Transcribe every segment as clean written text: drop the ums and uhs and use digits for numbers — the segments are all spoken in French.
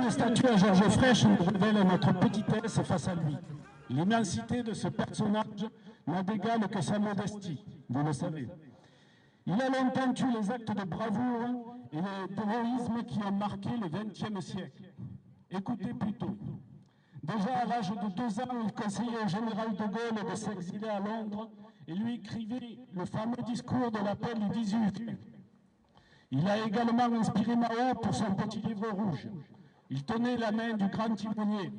une statue à Georges Frêche nous révèle notre petitesse face à lui. L'immensité de ce personnage n'a d'égal que sa modestie, vous le savez. Il a longtemps eu les actes de bravoure et d'héroïsme qui ont marqué le XXe siècle. Écoutez plutôt. Déjà à l'âge de 2 ans, il conseillait au général de Gaulle de s'exiler à Londres et lui écrivait le fameux discours de l'appel du 18 juillet. Il a également inspiré Mao pour son petit livre rouge. Il tenait la main du grand timonier.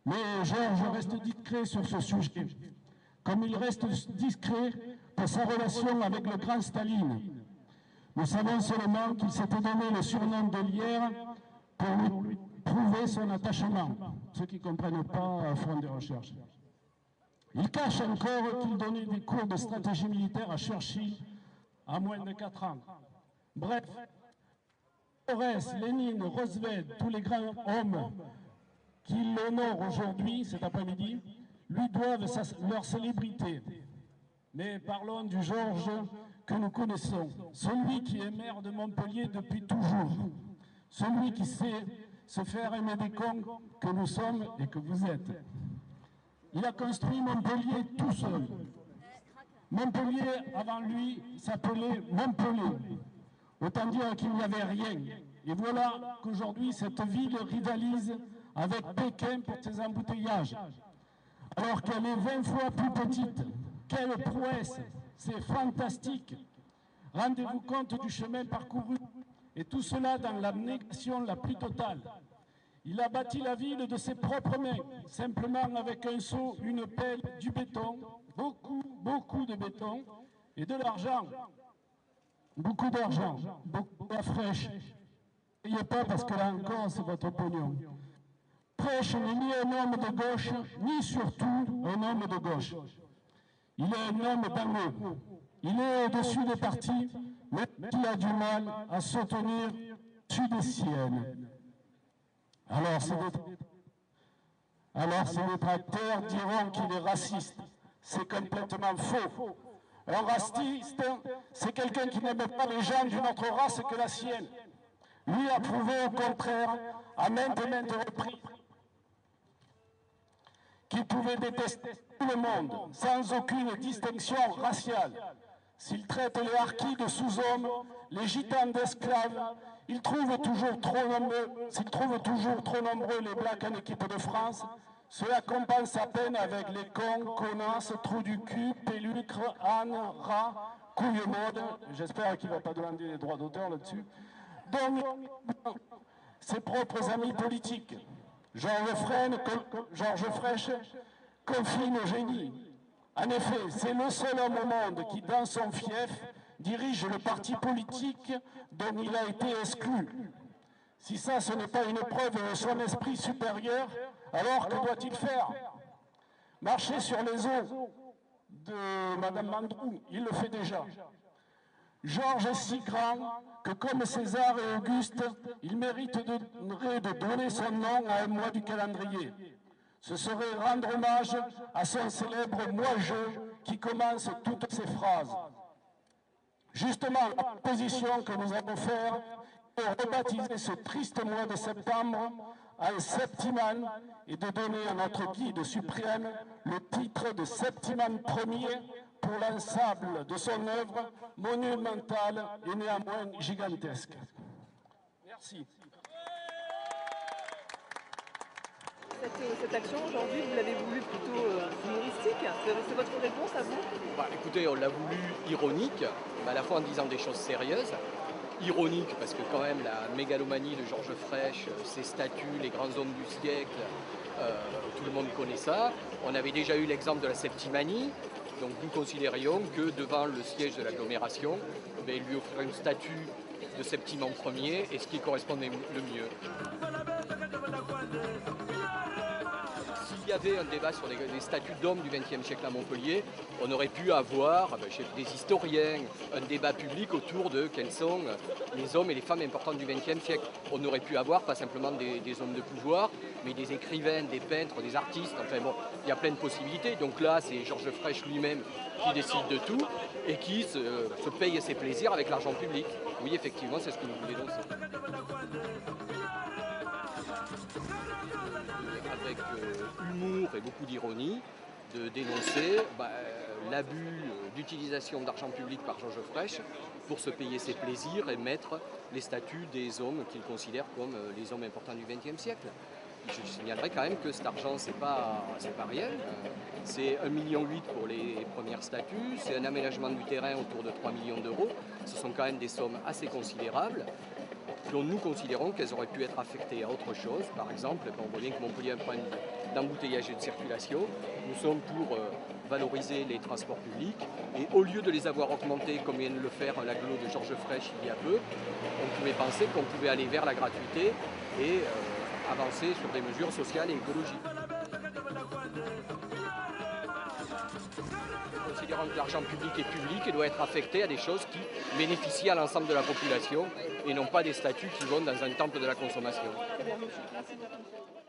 Mais Georges reste discret sur ce sujet, comme il reste discret pour sa relation avec le grand Staline. Nous savons seulement qu'il s'était donné le surnom de Lierre pour lui prouver son attachement, ceux qui ne comprennent pas à fond des recherches. Il cache encore qu'il donnait des cours de stratégie militaire à Churchill à moins de 4 ans. Bref, Jaurès, Lénine, Roosevelt, tous les grands hommes qui l'honorent aujourd'hui, cet après-midi, lui doivent leur célébrité. Mais parlons du Georges que nous connaissons, celui qui est maire de Montpellier depuis toujours, celui qui sait se faire aimer des cons que nous sommes et que vous êtes. Il a construit Montpellier tout seul. Montpellier, avant lui, s'appelait Montpellier. Autant dire qu'il n'y avait rien. Et voilà qu'aujourd'hui, cette ville rivalise avec Pékin pour ses embouteillages. Alors qu'elle est 20 fois plus petite. Quelle prouesse! C'est fantastique. Rendez-vous compte du chemin parcouru. Et tout cela dans l'abnégation la plus totale. Il a bâti la ville de ses propres mains, simplement avec un seau, une pelle, du béton, beaucoup de béton et de l'argent. Beaucoup d'argent, beaucoup de fraîche. N'ayez pas parce que là encore c'est votre pognon. Frêche n'est ni un homme de gauche, ni surtout un homme de gauche. Il est un homme d'angles. Il est au-dessus des partis, mais il a du mal à se tenir au-dessus des siennes. Alors ces détracteurs diront qu'il est raciste. C'est complètement faux. Un raciste, c'est quelqu'un qui n'aime pas les gens d'une autre race que la sienne. Lui a prouvé au contraire, à maintes et maintes reprises, qu'il pouvait détester tout le monde, sans aucune distinction raciale. S'il traite les harkis de sous-hommes, les gitans d'esclaves, s'il trouve toujours trop nombreux les blacks en équipe de France, cela compense à peine avec les cons, connasses, trous du cul, pélucres, ânes, rats, couilles mode. J'espère qu'il ne va pas demander les droits d'auteur là-dessus. Donc, ses propres amis politiques. Georges Frêche confie nos génies. En effet, c'est le seul homme au monde qui, dans son fief, dirige le parti politique dont il a été exclu. Si ça, ce n'est pas une preuve de son esprit supérieur, alors que doit-il faire? Marcher sur les os de Madame Mandrou, il le fait déjà. Georges est si grand que, comme César et Auguste, il mériterait de donner son nom à un mois du calendrier. Ce serait rendre hommage à son célèbre « moi-je » qui commence toutes ses phrases. Justement, la proposition que nous allons faire est de rebaptiser ce triste mois de septembre en Septimane et de donner à notre guide suprême le titre de Septimane Ier pour l'ensemble de son œuvre monumentale et néanmoins gigantesque. Merci. Cette action aujourd'hui, vous l'avez voulu plutôt humoristique? C'est votre réponse à vous? Écoutez, on l'a voulu ironique, mais à la fois en disant des choses sérieuses. Ironique parce que quand même la mégalomanie de Georges Frêche, ses statues, les grands hommes du siècle, tout le monde connaît ça. On avait déjà eu l'exemple de la Septimanie, donc nous considérions que devant le siège de l'agglomération, lui offrir une statue de Septimane Ier est ce qui correspondait le mieux. S'il y avait un débat sur les statues d'hommes du XXe siècle à Montpellier, on aurait pu avoir chez des historiens un débat public autour de quels sont les hommes et les femmes importantes du XXe siècle. On aurait pu avoir pas simplement des hommes de pouvoir, mais des écrivains, des peintres, des artistes. Enfin bon, il y a plein de possibilités. Donc là, c'est Georges Frêche lui-même qui décide de tout et qui se paye ses plaisirs avec l'argent public. Oui, effectivement, c'est ce que nous voulons dénoncer. avec humour et beaucoup d'ironie, de dénoncer l'abus d'utilisation d'argent public par Georges Frêche pour se payer ses plaisirs et mettre les statuts des hommes qu'il considère comme les hommes importants du XXe siècle. Je signalerai quand même que cet argent, c'est pas rien. C'est 1,8 million pour les premières statues, c'est un aménagement du terrain autour de 3 millions d'euros. Ce sont quand même des sommes assez considérables, dont nous considérons qu'elles auraient pu être affectées à autre chose. Par exemple, on voit bien que Montpellier a un problème d'embouteillage et de circulation. Nous sommes pour valoriser les transports publics et au lieu de les avoir augmentés comme vient de le faire l'agglo de Georges Frêche il y a peu, on pouvait penser qu'on pouvait aller vers la gratuité et avancer sur des mesures sociales et écologiques. Considérant que l'argent public est public et doit être affecté à des choses qui bénéficient à l'ensemble de la population et non pas des statuts qui vont dans un temple de la consommation. Très bien, merci beaucoup.